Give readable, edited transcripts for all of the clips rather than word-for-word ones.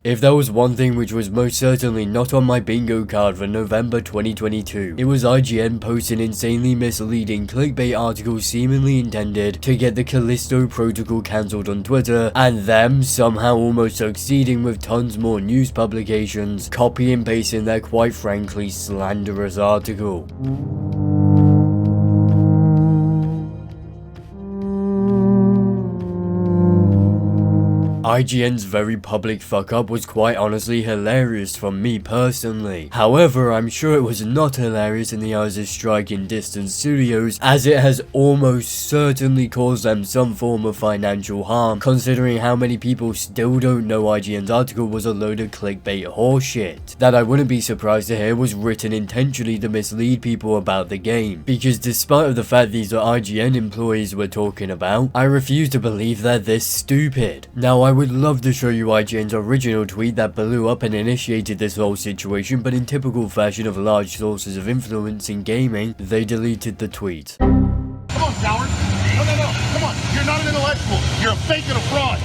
If there was one thing which was most certainly not on my bingo card for November 2022, it was IGN posting insanely misleading clickbait articles seemingly intended to get the Callisto Protocol cancelled on Twitter, and them somehow almost succeeding with tons more news publications copy and pasting their quite frankly slanderous article. IGN's very public fuck up was quite honestly hilarious from me personally. However, I'm sure it was not hilarious in the eyes of Striking Distance Studios, as it has almost certainly caused them some form of financial harm, considering how many people still don't know IGN's article was a load of clickbait horseshit that I wouldn't be surprised to hear was written intentionally to mislead people about the game. Because despite of the fact these are IGN employees we're talking about, I refuse to believe they're this stupid. Now, I would love to show you IGN's original tweet that blew up and initiated this whole situation, but in typical fashion of large sources of influence in gaming, they deleted the tweet. Come on, coward. No. Come on. You're not an intellectual. You're a fake and a fraud.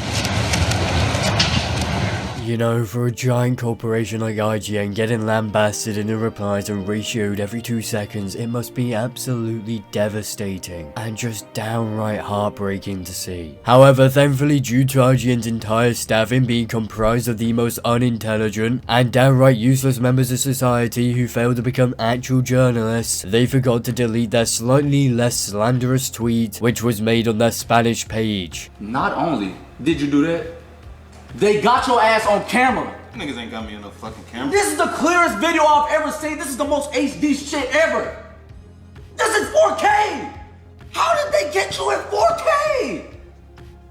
You know, for a giant corporation like IGN, getting lambasted in the replies and ratioed every 2 seconds, it must be absolutely devastating and just downright heartbreaking to see. However, thankfully, due to IGN's entire staffing being comprised of the most unintelligent and downright useless members of society who failed to become actual journalists, they forgot to delete their slightly less slanderous tweet, which was made on their Spanish page. Not only did you do that, they got your ass on camera. Niggas ain't got me on no fucking camera. This is the clearest video I've ever seen. This is the most HD shit ever. This is 4K. How did they get you in 4K?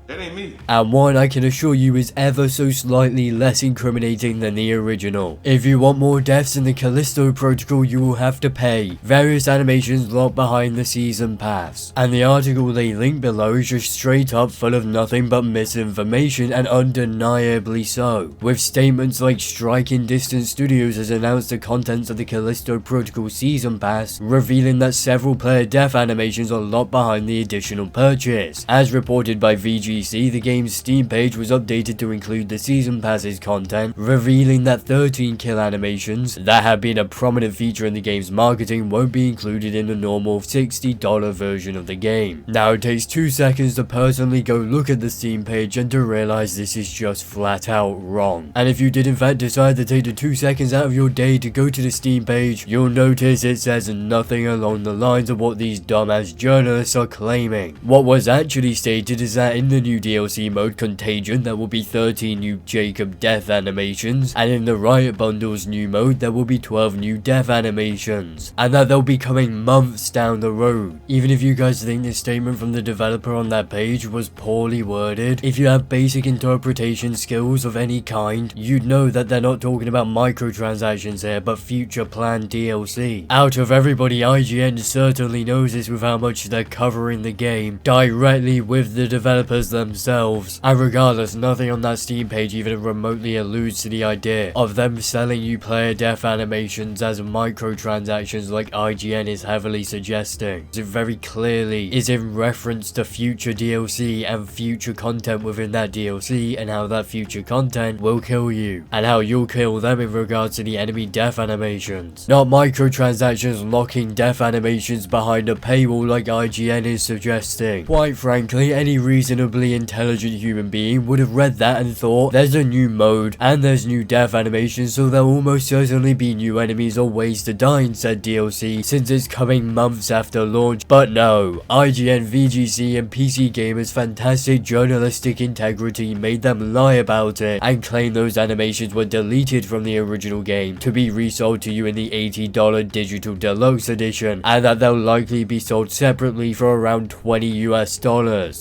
That ain't me. And one I can assure you is ever so slightly less incriminating than the original. If you want more deaths in the Callisto Protocol, you will have to pay. Various animations locked behind the season pass. And the article they link below is just straight up full of nothing but misinformation, and undeniably so. With statements like Striking Distance Studios has announced the contents of the Callisto Protocol season pass, revealing that several player death animations are locked behind the additional purchase. As reported by VGC, the game's Steam page was updated to include the season pass's content, revealing that 13 kill animations that have been a prominent feature in the game's marketing won't be included in the normal $60 version of the game. Now, it takes 2 seconds to personally go look at the Steam page and to realize this is just flat out wrong. And if you did in fact decide to take the 2 seconds out of your day to go to the Steam page, you'll notice it says nothing along the lines of what these dumbass journalists are claiming. What was actually stated is that in the new DLC mode Contagion there will be 13 new Jacob death animations, and in the Riot Bundles new mode there will be 12 new death animations, and that they'll be coming months down the road. Even if you guys think this statement from the developer on that page was poorly worded, if you have basic interpretation skills of any kind, you'd know that they're not talking about microtransactions here, but future planned DLC. Out of everybody, IGN certainly knows this with how much they're covering the game directly with the developers themselves, and regardless, nothing on that Steam page even remotely alludes to the idea of them selling you player death animations as microtransactions like IGN is heavily suggesting. It very clearly is in reference to future DLC and future content within that DLC, and how that future content will kill you, and how you'll kill them in regards to the enemy death animations. Not microtransactions locking death animations behind a paywall like IGN is suggesting. Quite frankly, any reasonably intelligent human being would have read that and thought, there's a new mode and there's new death animations, so there'll almost certainly be new enemies or ways to die in said DLC since it's coming months after launch. But no, IGN, VGC and PC Gamer's fantastic journalistic integrity made them lie about it and claim those animations were deleted from the original game to be resold to you in the $80 digital deluxe edition, and that they'll likely be sold separately for around $20 US.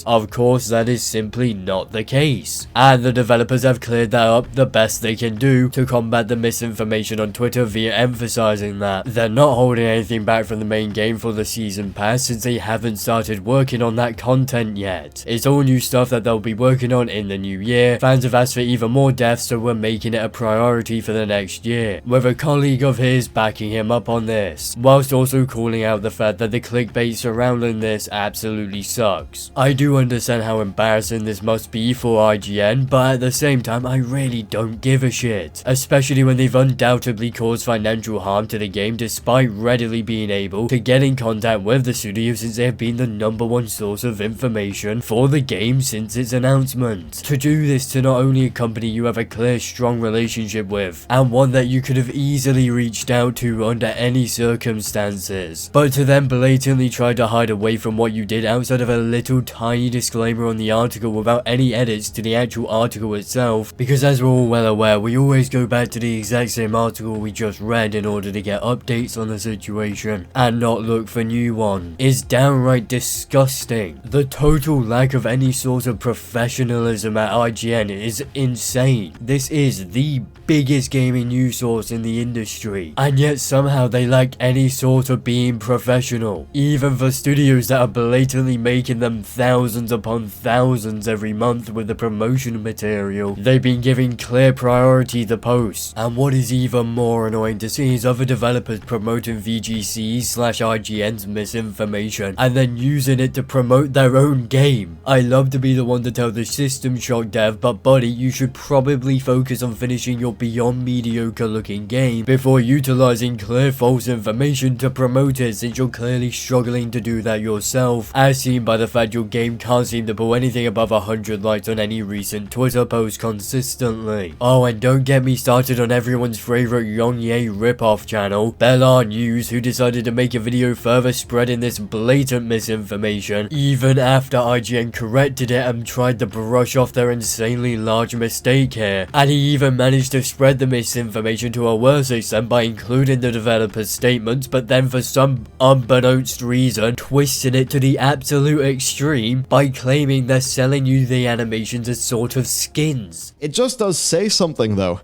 Of course, that is simply not the case, and the developers have cleared that up the best they can do to combat the misinformation on Twitter via emphasizing that they're not holding anything back from the main game for the season pass since they haven't started working on that content yet. It's all new stuff that they'll be working on in the new year. Fans have asked for even more deaths, so we're making it a priority for the next year, with a colleague of his backing him up on this, whilst also calling out the fact that the clickbait surrounding this absolutely sucks. I do understand how embarrassing embarrassing this must be for IGN, but at the same time I really don't give a shit. Especially when they've undoubtedly caused financial harm to the game despite readily being able to get in contact with the studio since they have been the #1 source of information for the game since its announcement. To do this to not only a company you have a clear strong relationship with, and one that you could have easily reached out to under any circumstances, but to then blatantly try to hide away from what you did outside of a little tiny disclaimer on the article without any edits to the actual article itself, because as we're all well aware, we always go back to the exact same article we just read in order to get updates on the situation and not look for new one, is downright disgusting. The total lack of any sort of professionalism at IGN is insane. This is the biggest gaming news source in the industry, and yet somehow they lack any sort of being professional, even for studios that are blatantly making them thousands upon thousands every month with the promotion material. They've been giving clear priority to posts, and what is even more annoying to see is other developers promoting VGC/IGN's Misinformation and then using it to promote their own game. I love to be the one to tell the System Shock dev, but buddy, you should probably focus on finishing your beyond mediocre looking game before utilizing clear false information to promote it, since you're clearly struggling to do that yourself, as seen by the fact your game can't seem to pull anything above 100 likes on any recent Twitter post consistently. Oh, and don't get me started on everyone's favorite Yongye ripoff channel, Bellular News, who decided to make a video further spreading this blatant misinformation even after IGN corrected it and tried to brush off their insanely large mistake here, and he even managed to spread the misinformation to a worse extent by including the developer's statements, but then for some unbeknownst reason twisting it to the absolute extreme by claiming they're selling you the animations as sort of skins. It just does say something though,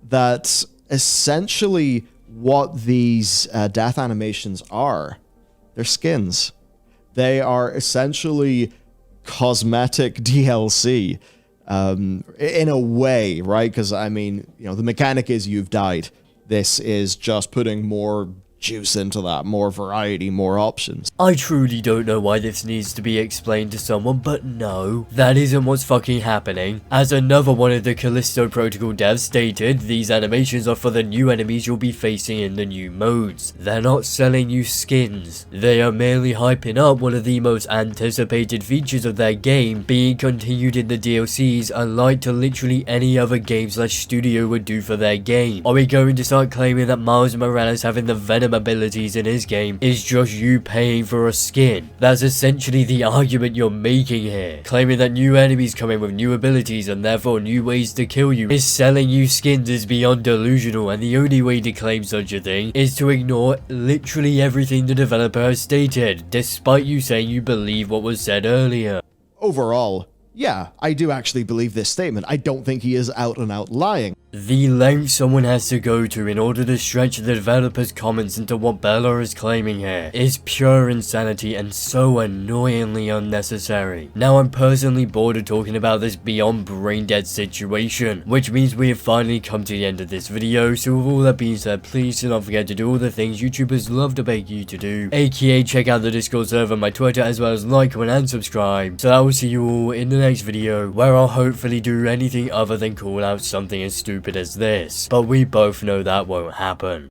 that essentially what these death animations are, they're skins. They are essentially cosmetic DLC. In a way, right? Because, I mean, you know, the mechanic is you've died. This is just putting more juice into that, more variety, more options. I truly don't know why this needs to be explained to someone, but no, that isn't what's fucking happening. As another one of the Callisto Protocol devs stated, these animations are for the new enemies you'll be facing in the new modes. They're not selling you skins. They are merely hyping up one of the most anticipated features of their game being continued in the DLCs, unlike to literally any other game/studio would do for their game. Are we going to start claiming that Miles Morales having the Venom abilities in his game is just you paying for a skin? That's essentially the argument you're making here. Claiming that new enemies come in with new abilities and therefore new ways to kill you is selling you skins is beyond delusional, and the only way to claim such a thing is to ignore literally everything the developer has stated, despite you saying you believe what was said earlier. Overall, yeah, I do actually believe this statement. I don't think he is out and out lying. The length someone has to go to in order to stretch the developer's comments into what Bellular is claiming here is pure insanity and so annoyingly unnecessary. Now, I'm personally bored of talking about this beyond brain dead situation, which means we have finally come to the end of this video. So with all that being said, please do not forget to do all the things YouTubers love to beg you to do, aka check out the Discord server, my Twitter, as well as like, comment and subscribe. So I will see you all in the next video, where I'll hopefully do anything other than call out something as stupid as this, but we both know that won't happen.